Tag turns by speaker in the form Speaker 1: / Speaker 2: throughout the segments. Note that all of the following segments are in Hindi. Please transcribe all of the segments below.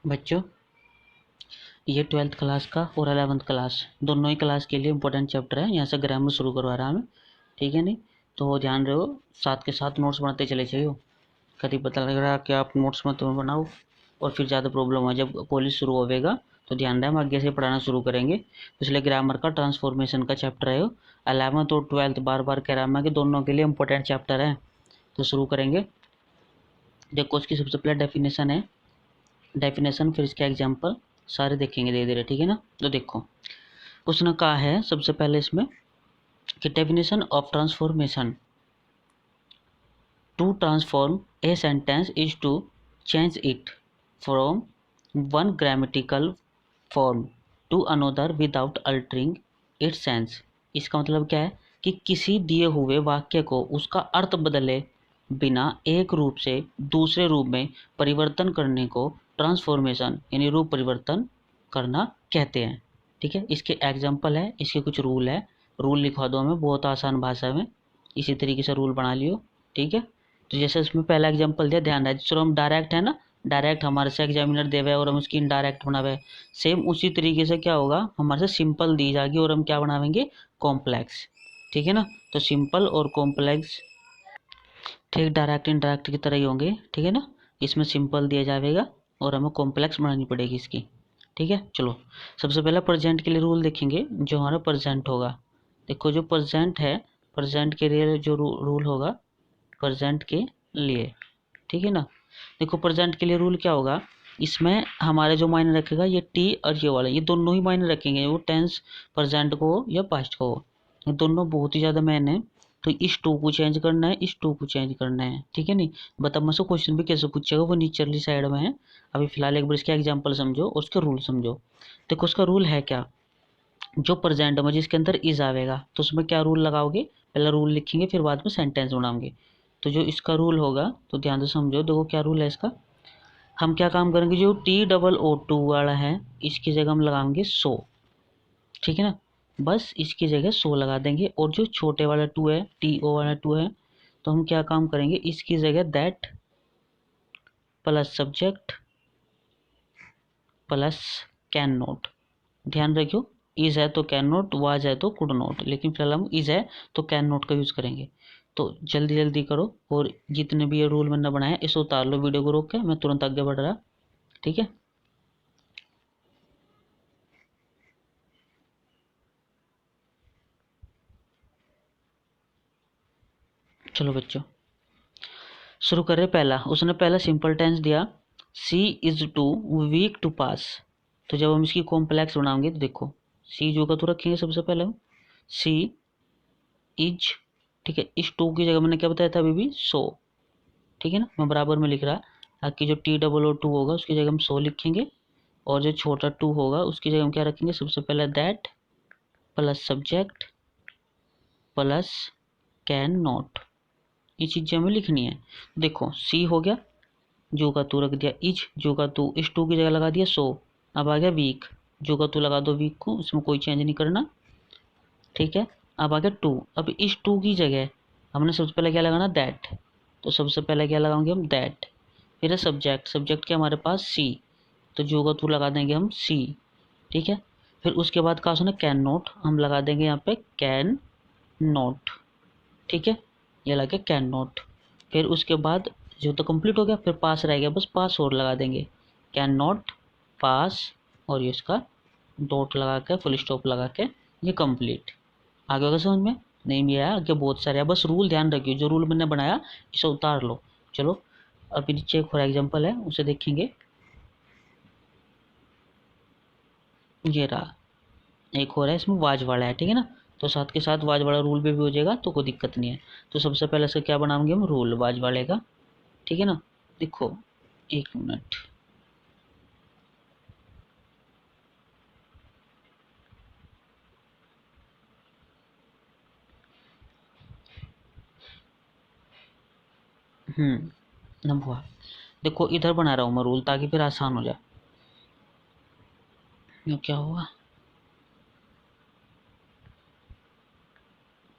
Speaker 1: बच्चों, ये 12th क्लास का और 11th क्लास दोनों ही क्लास के लिए इम्पोर्टेंट चैप्टर है। यहाँ से ग्रामर शुरू करवा रहा हमें, ठीक है नहीं? तो ध्यान रहो, साथ के साथ नोट्स बनाते चले जाइयो। कभी पता लग रहा कि आप नोट्स मत बनाओ और फिर ज़्यादा प्रॉब्लम हो। जब कॉलेज शुरू होगा तो ध्यान रहे, हम आगे से पढ़ाना शुरू करेंगे। तो इसलिए ग्रामर का ट्रांसफॉर्मेशन का चैप्टर है। 11th और 12th बार बार कह रहा मैं कि दोनों के लिए इम्पोर्टेंट चैप्टर है। तो शुरू करेंगे। देखो, उसकी सबसे पहले डेफिनेशन है, डेफिनेशन फिर इसके एग्जाम्पल सारे देखेंगे धीरे धीरे, ठीक है ना? तो देखो, उसने कहा है सबसे पहले इसमें कि definition of transformation, to transform a sentence is to change it from one grammatical form to another without altering its sense. इसका मतलब क्या है कि किसी दिए हुए वाक्य को उसका अर्थ बदले बिना एक रूप से दूसरे रूप में परिवर्तन करने को ट्रांसफॉर्मेशन यानी रूप परिवर्तन करना कहते हैं, ठीक है? इसके एग्जाम्पल है, इसके कुछ रूल है। रूल लिखवा दो हमें बहुत आसान भाषा में, इसी तरीके से रूल बना लियो, ठीक है? तो जैसे इसमें पहला एग्जाम्पल दिया, ध्यान रहे, चलो हम डायरेक्ट है ना, डायरेक्ट हमारे से एग्जामिनर देवे और हम उसकी इनडायरेक्ट बनावे। सेम उसी तरीके से क्या होगा, हमारे से सिंपल दी जाएगी और हम क्या बनावेंगे, कॉम्प्लेक्स, ठीक है ना? तो सिंपल और कॉम्प्लेक्स ठीक डायरेक्ट इनडायरेक्ट की तरह ही होंगे, ठीक है ना? इसमें सिंपल दिया जाएगा और हमें कॉम्प्लेक्स बनानी पड़ेगी इसकी, ठीक है? चलो, सबसे पहले प्रेजेंट के लिए रूल देखेंगे। जो हमारा प्रेजेंट होगा, देखो जो प्रेजेंट है, प्रेजेंट के लिए जो रूल होगा प्रेजेंट के लिए, ठीक है ना? देखो प्रेजेंट के लिए रूल क्या होगा, इसमें हमारे जो मायने रखेगा ये टी और ये वाला, ये दोनों ही मायने रखेंगे, वो टेंस प्रेजेंट को हो या पास्ट को हो, ये दोनों बहुत ही ज़्यादा मेन है। तो इस टू को चेंज करना है, इस टू को चेंज करना है, ठीक है नहीं? बता मुझसे क्वेश्चन भी कैसे पूछेगा, वो नीचली साइड में है। अभी फिलहाल एक बार इसका एग्जाम्पल समझो और उसके रूल समझो। देखो उसका रूल है क्या, जो प्रेजेंट में जिसके अंदर इज आवेगा तो उसमें क्या रूल लगाओगे, पहले रूल लिखेंगे फिर बाद में सेंटेंस बनाओगे। तो जो इसका रूल होगा तो ध्यान से समझो, देखो क्या रूल है इसका। हम क्या काम करेंगे, जो TOO वाला है इसकी जगह हम लगाएंगे सो, ठीक है ना? बस इसकी जगह सो लगा देंगे। और जो छोटे वाला टू है, TO वाला टू है, तो हम क्या काम करेंगे, इसकी जगह that plus subject plus can not. ध्यान रखियो, इज है तो कैन नॉट, वाज है तो कुड नॉट, लेकिन फिलहाल हम इज है तो कैन नॉट का यूज़ करेंगे। तो जल्दी जल्दी करो और जितने भी ये रूल मैंने बनाया इसे उतार लो वीडियो को रोक के, मैं तुरंत आगे बढ़ रहा, ठीक है? चलो बच्चों शुरू कर रहे। पहला उसने पहला सिंपल टेंस दिया, सी इज टू वीक टू पास। तो जब हम इसकी कॉम्प्लेक्स बनाएंगे तो देखो, सी जो का तो रखेंगे सबसे पहले हम, सी इज, ठीक है? इस टू की जगह मैंने क्या बताया था अभी भी, सो, ठीक है ना? मैं बराबर में लिख रहा, ताकि जो TOO होगा उसकी जगह हम सो लिखेंगे और जो छोटा टू होगा उसकी जगह हम क्या रखेंगे, सबसे पहले that plus subject plus can not. ये चीज़ें हमें लिखनी है। देखो सी हो गया, जो का तू रख दिया इज, जो का तू इस टू की जगह लगा दिया सो। अब आ गया वीक, जो का तू लगा दो वीक को, इसमें कोई चेंज नहीं करना, ठीक है? अब आ गया टू, अब इस टू की जगह हमने सबसे पहले क्या लगाना, दैट। तो सबसे पहले क्या लगाएंगे हम, दैट। फिर है सब्जेक्ट, सब्जेक्ट के हमारे पास सी, तो जो का तू लगा देंगे हम सी, ठीक है? फिर उसके बाद कहा सुना कैन नॉट, हम लगा देंगे यहाँ पे कैन नॉट, ठीक है? ये लगे कैन नॉट। फिर उसके बाद जो तो कंप्लीट हो गया, फिर पास रह गया, बस पास और लगा देंगे, कैन नॉट पास, और ये इसका डॉट लगा के फुल स्टॉप लगा के ये कंप्लीट। आगे होगा समझ में? नहीं भी आया, आगे बहुत सारे हैं, बस रूल ध्यान रखिए, जो रूल मैंने बनाया इसे उतार लो। चलो अभी नीचे एक और एग्जाम्पल है उसे देखेंगे। ये रहा एक और है, इसमें वाज वाला है, ठीक है ना? तो साथ के साथ वाज वाला रूल भी हो जाएगा तो कोई दिक्कत नहीं है। तो सबसे पहले से क्या बनाएंगे हम, रूल वाज वाले का, ठीक है ना? देखो एक मिनट, नंबर, देखो इधर बना रहा हूँ मैं रूल ताकि फिर आसान हो जाए। ये क्या हुआ,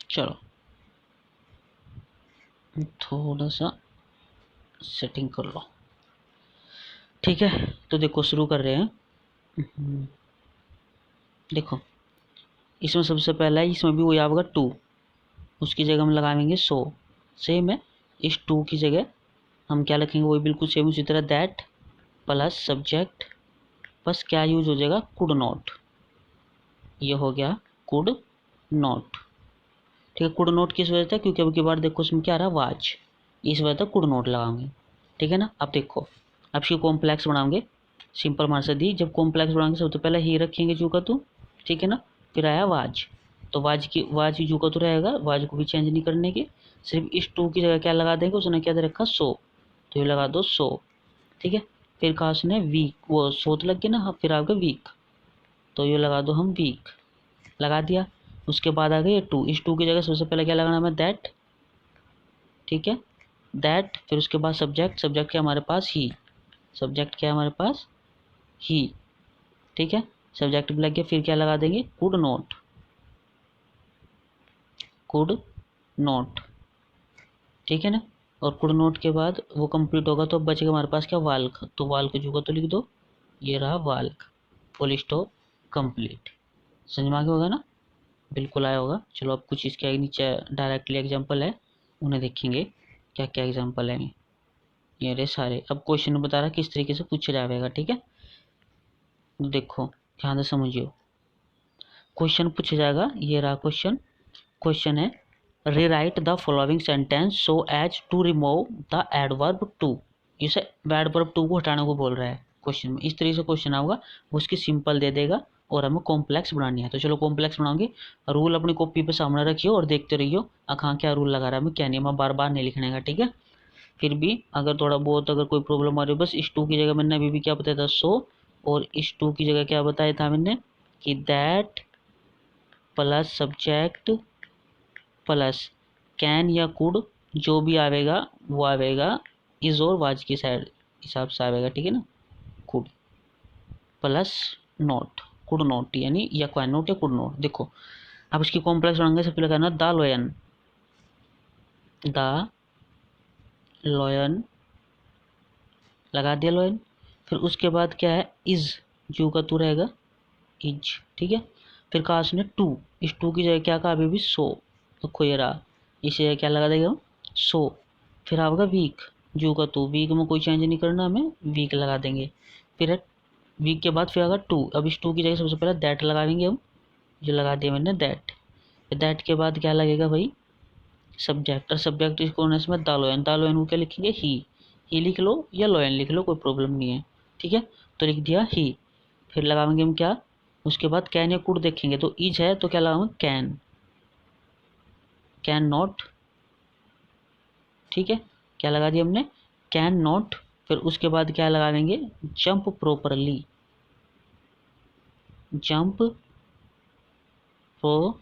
Speaker 1: चलो थोड़ा सा सेटिंग कर लो, ठीक है? तो देखो शुरू कर रहे हैं। देखो इसमें सबसे पहला है, इसमें भी वही आएगा 2, उसकी जगह हम लगाएंगे 100। सेम है, इस 2 की जगह हम क्या लिखेंगे, वही बिल्कुल सेम उसी तरह, दैट प्लस सब्जेक्ट, बस क्या यूज हो जाएगा, कुड नॉट। ये हो गया कुड नॉट। ठीक है, कुड नॉट किस वजह से, क्योंकि अब की बार देखो उसमें क्या आ रहा है, वाच, इस वजह से कुड नॉट लगाएंगे। ठीक है ना। अब देखो अब इसको कॉम्प्लेक्स बनाओगे, सिंपल मार से दी, जब कॉम्प्लेक्स बनाएंगे सबसे पहले ही रखेंगे जू का तू, ठीक है ना। फिर आया वाज, तो वाज जू का तो रहेगा, वाज को भी चेंज नहीं करने की, सिर्फ इस 2 की जगह क्या लगा देंगे, उसने क्या दे रखा 100, तो ये लगा दो 100। ठीक है, फिर कहा उसने वीक, वो 100 तो लग गया ना, हाँ, फिर आ गया वीक, तो ये लगा दो हम वीक, लगा दिया। उसके बाद आ गया ये 2, इस 2 की जगह सबसे पहले क्या लगाना है, दैट। ठीक है, दैट, फिर उसके बाद सब्जेक्ट, सब्जेक्ट क्या हमारे पास ही, सब्जेक्ट क्या है हमारे पास ही। ठीक है, सब्जेक्ट भी लग गया, फिर क्या लगा देंगे, कुड नॉट, कुड नॉट। ठीक है ना। और कुड नॉट के बाद वो कंप्लीट होगा तो अब बचेगा हमारे पास क्या, वाल्क, तो वाल्क जुगा तो लिख दो, ये रहा वाल्क, फुल स्टॉप, कंप्लीट। समझ में आ गया होगा ना, बिल्कुल आया होगा। चलो अब कुछ इसके आगे नीचे डायरेक्टली एग्जाम्पल है, उन्हें देखेंगे क्या क्या एग्जाम्पल है। ये रहे सारे, अब क्वेश्चन बता रहा है किस तरीके से पूछा जाएगा। ठीक है, तो देखो ध्यान से समझियो, क्वेश्चन पूछा जाएगा, ये रहा क्वेश्चन। क्वेश्चन है, rewrite the following sentence so as to remove the adverb too. इसे एडवर्ब टू को हटाने को बोल रहा है क्वेश्चन में, इस तरीके से क्वेश्चन आऊगा, वो उसकी सिंपल दे देगा और हमें कॉम्प्लेक्स बनानी है। तो चलो कॉम्प्लेक्स बनाओगे, रूल अपनी कॉपी पे सामने रखियो और देखते रहियो हाँ क्या रूल लगा रहा है, हमें क्या नहीं, हमें बार बार नहीं लिखने का। ठीक है, फिर भी अगर थोड़ा बहुत अगर कोई प्रॉब्लम आ रही हो, बस इस 2 की जगह मैंने अभी भी क्या बताया था 100, और इस 2 की जगह क्या बताया था मैंने कि that plus subject plus can या कुड, जो भी आवेगा वो आवेगा इज और वाज की साइड हिसाब से आवेगा। ठीक है ना, could plus not, could not यानी या कैन नॉट या कुड नॉट। देखो अब इसकी कॉम्प्लेक्स बनाएंगे, सबसे पहले करना द लॉयन, द लॉयन, लगा दिया लॉयन। फिर उसके बाद क्या है, इज, जू का तू रहेगा, इज। ठीक है, फिर कहा उसने 2, इस 2 की जगह क्या कहा अभी भी 100, तो खोई रहा, इसी जगह क्या लगा देगा 100। फिर आएगा वीक, जू का तू, वीक में कोई चेंज नहीं करना हमें, वीक लगा देंगे। फिर वीक के बाद फिर आएगा 2, अब इस 2 की जगह सबसे पहले दैट लगाएंगे हम, जो लगा दिया मैंने दैट। फिर दैट के बाद क्या लगेगा भाई, सब्जेक्ट, और सब्जेक्ट इसको इसमें द लॉयन को क्या लिखेंगे, ही लिख लो या लॉयन लिख लो, कोई प्रॉब्लम नहीं है। ठीक है, तो लिख दिया ही। फिर लगाएंगे हम क्या, उसके बाद कैन या कुड देखेंगे, तो इज है तो क्या लगाएंगे, कैन, कैन नॉट। ठीक है, क्या लगा दिया हमने, कैन नॉट। फिर उसके बाद क्या लगा देंगे, जंप प्रॉपरली, जंप प्रॉपरली।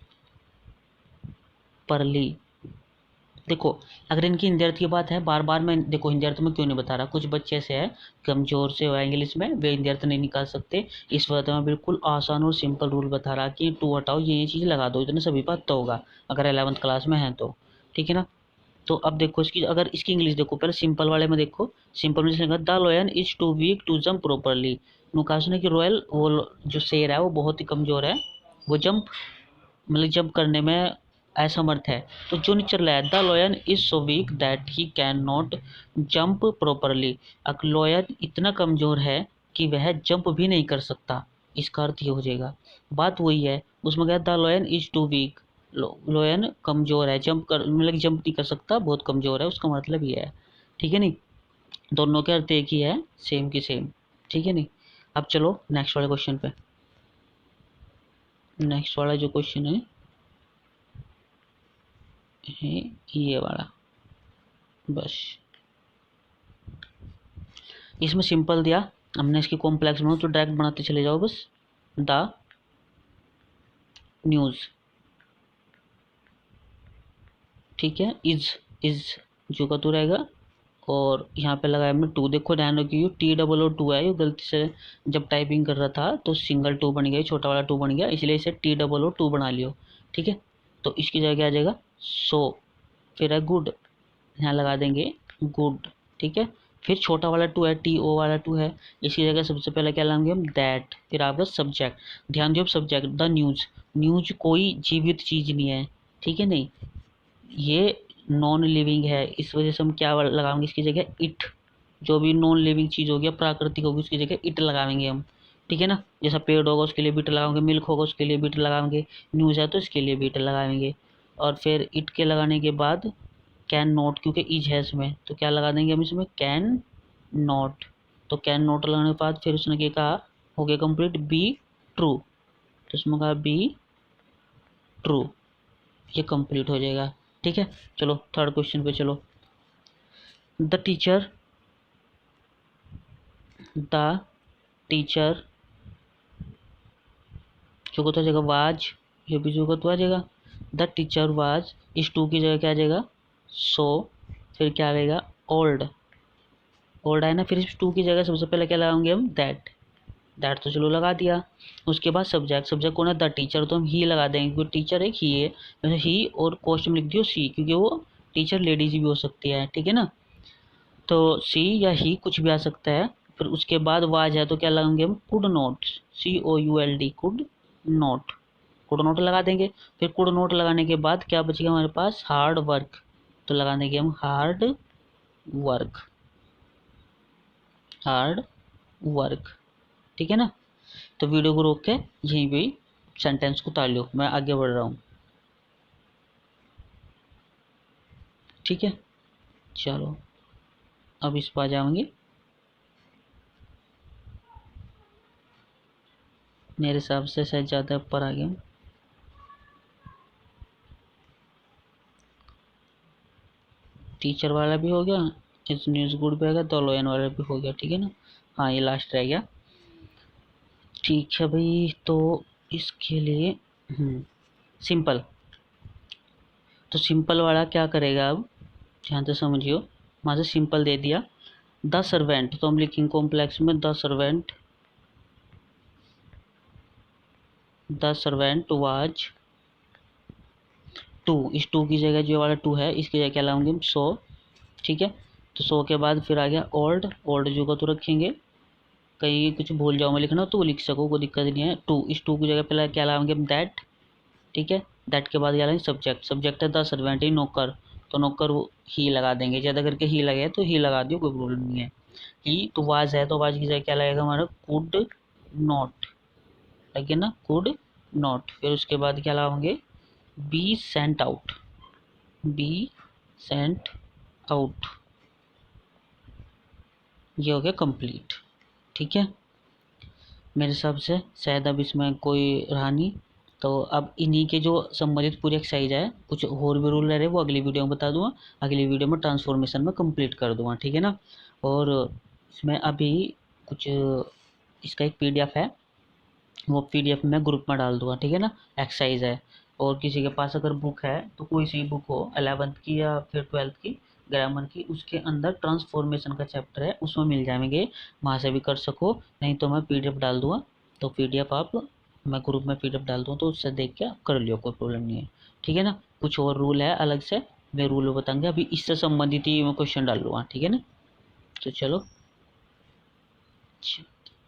Speaker 1: देखो अगर इनकी हिंदी अर्थ की बात है, बार बार मैं देखो हिंदी अर्थ में क्यों नहीं बता रहा, कुछ बच्चे ऐसे हैं कमजोर से हुआ इंग्लिश में, वे हिंदी अर्थ नहीं निकाल सकते, इस वजह मैं बिल्कुल आसान और सिंपल रूल बता रहा कि 2 हटाओ, ये चीज़ लगा दो, इतने सभी बात तो होगा अगर 11th क्लास में है तो। ठीक है ना। तो अब देखो इसकी, अगर इसकी इंग्लिश देखो, पहले सिंपल वाले में देखो, सिंपल में लिखा the lion is too weak to jump properly. नुकास ने कि रॉयल, वो जो शेर है वो बहुत ही कमजोर है, वो जंप मतलब जंप करने में असमर्थ है। तो जो नीचे रहा है, the lion is so weak that he can not jump properly. अब लॉयन इतना कमजोर है कि वह जंप भी नहीं कर सकता, इसका अर्थ ये हो जाएगा, बात वही है उसमें क्या, the lion is too weak, lion कमजोर है, जंप कर मतलब जंप नहीं कर सकता, बहुत कमजोर है, उसका मतलब ये है। ठीक है नहीं, दोनों के अर्थ एक ही है, सेम की सेम। ठीक है नहीं। अब चलो नेक्स्ट वाले क्वेश्चन पे, नेक्स्ट वाला जो क्वेश्चन है ये वाला, बस इसमें सिंपल दिया हमने, इसकी कॉम्प्लेक्स बनाओ तो डायरेक्ट बनाते चले जाओ बस, द न्यूज़। ठीक है, इज जो का तो रहेगा, और यहाँ पे लगाया हमने 2, देखो ध्यान रखिए T00 है, ये गलती से जब टाइपिंग कर रहा था तो सिंगल 2 बन गया, छोटा वाला 2 बन गया, इसलिए इसे T00 बना लियो। ठीक है, तो इसकी जगह क्या आ जाएगा 100। फिर है गुड, यहाँ लगा देंगे गुड। ठीक है, फिर छोटा वाला टू है, टी ओ वाला टू है, इसकी जगह सबसे पहले क्या लाएंगे हम, दैट। फिर आपका सब्जेक्ट, ध्यान दियो सब्जेक्ट द न्यूज़, न्यूज़ कोई जीवित चीज़ नहीं है, ठीक है, नहीं, ये नॉन लिविंग है, इस वजह से हम क्या लगाएंगे इसकी जगह, इट। जो भी नॉन लिविंग चीज़ होगी, प्राकृतिक होगी, उसकी जगह इट लगाएंगे हम, ठीक है ना। जैसा पेड़ होगा उसके लिए बीट लगाएंगे, मिल्क होगा उसके लिए बीट लगाएंगे, न्यूज़ है तो इसके लिए बीट लगाएंगे। और फिर इट के लगाने के बाद कैन नॉट, क्योंकि इज है इसमें तो क्या लगा देंगे हम इसमें, कैन नॉट। तो कैन नॉट लगाने के बाद फिर उसने क्या कहा, हो गया कंप्लीट, बी ट्रू, तो इसमें कहा बी ट्रू, ये कंप्लीट हो जाएगा, ठीक है। चलो थर्ड क्वेश्चन पे चलो। द टीचर, द टीचर जो को तो आ जाएगा वाज, ये भी जो को तो आ जाएगा, द टीचर वाज, इस टू की जगह क्या आ जाएगा, सो, फिर क्या आएगा, ओल्ड, ओल्ड है ना, फिर इस टू की जगह सबसे पहले क्या लगाएंगे हम, दैट, दैट तो चलो लगा दिया। उसके बाद सब्जेक्ट, सब्जेक्ट कौन है, द टीचर, तो हम ही लगा देंगे क्योंकि टीचर एक ही है, जैसे ही, और क्वेश्चन में लिख दियो सी, क्योंकि वो टीचर लेडीज भी हो सकती है, ठीक है ना, तो सी या ही कुछ भी आ सकता है। फिर उसके बाद वाज है तो क्या लगाएंगे हम, could not, COULD, could not, could not लगा देंगे। फिर कुड नॉट लगाने के बाद क्या बचेगा हमारे पास, हार्ड वर्क, तो लगा देंगे हम हार्ड वर्क, हार्ड वर्क, ठीक है ना। तो वीडियो को रोक के यहीं पे सेंटेंस को उतार लो, मैं आगे बढ़ रहा हूँ, ठीक है। चलो अब इस पर आ जाएंगे, मेरे हिसाब से शायद ज़्यादा ऊपर आ गया, टीचर वाला भी हो गया, इस न्यूज़ गुड भी आ गया, द लॉयन वाला भी हो गया, ठीक है ना। हाँ ये लास्ट रह गया, ठीक है भाई। तो इसके लिए सिंपल, तो सिंपल वाला क्या करेगा अब, ध्यान से समझियो, वहाँ से सिंपल दे दिया, द सर्वेंट, तो हम लिखेंगे कॉम्प्लेक्स में, the servant, the servant was too, इस टू की जगह जो वाला टू है इसकी जगह क्या लाऊंगे हम, सो, ठीक है। तो सो के बाद फिर आ गया ओल्ड, ओल्ड जो का तो रखेंगे, कहीं कुछ भूल जाओ मैं लिखना तो वो लिख सको, कोई दिक्कत नहीं है। टू, इस टू की जगह पहले क्या लाएंगे हम, दैट, ठीक है। दैट के बाद क्या लाएंगे, सब्जेक्ट, सब्जेक्ट है द सर्वेंट, ही नौकर, तो नौकर वो ही लगा देंगे, ज़्यादा करके ही लगे तो ही लगा दियो, कोई प्रॉब्लम नहीं है। ही तो वाज है तो वाज की जगह क्या लगेगा हमारा, कुड नॉट, लगे ना, कुड नॉट। फिर उसके बाद क्या लाओगे, be sent out, be sent out, ये हो गया कंप्लीट, ठीक है। मेरे हिसाब से शायद अब इसमें कोई रहा नहीं, तो अब इन्हीं के जो संबंधित पूरी एक्सरसाइज है, कुछ और भी रूल रह रहे वो अगली वीडियो में बता दूंगा, अगली वीडियो में ट्रांसफॉर्मेशन में कंप्लीट कर दूंगा, ठीक है ना। और इसमें अभी कुछ, इसका एक PDF है, वो PDF मैं ग्रुप में डाल दूंगा, ठीक है ना, एक्सरसाइज है। और किसी के पास अगर बुक है तो कोई सी बुक हो 11th की या फिर 12th की ग्रामर की, उसके अंदर ट्रांसफॉर्मेशन का चैप्टर है, उसमें मिल जाएंगे, वहाँ से भी कर सको, नहीं तो मैं PDF डाल दूंगा, तो PDF आप, मैं ग्रुप में PDF डाल दूँ तो उससे देख के आप कर लियो, कोई प्रॉब्लम नहीं है, ठीक है ना। कुछ और रूल है अलग से, मैं रूल बताऊंगा, अभी इससे संबंधित ही मैं क्वेश्चन डाल लूँगा, ठीक है ना। तो चलो। अच्छा।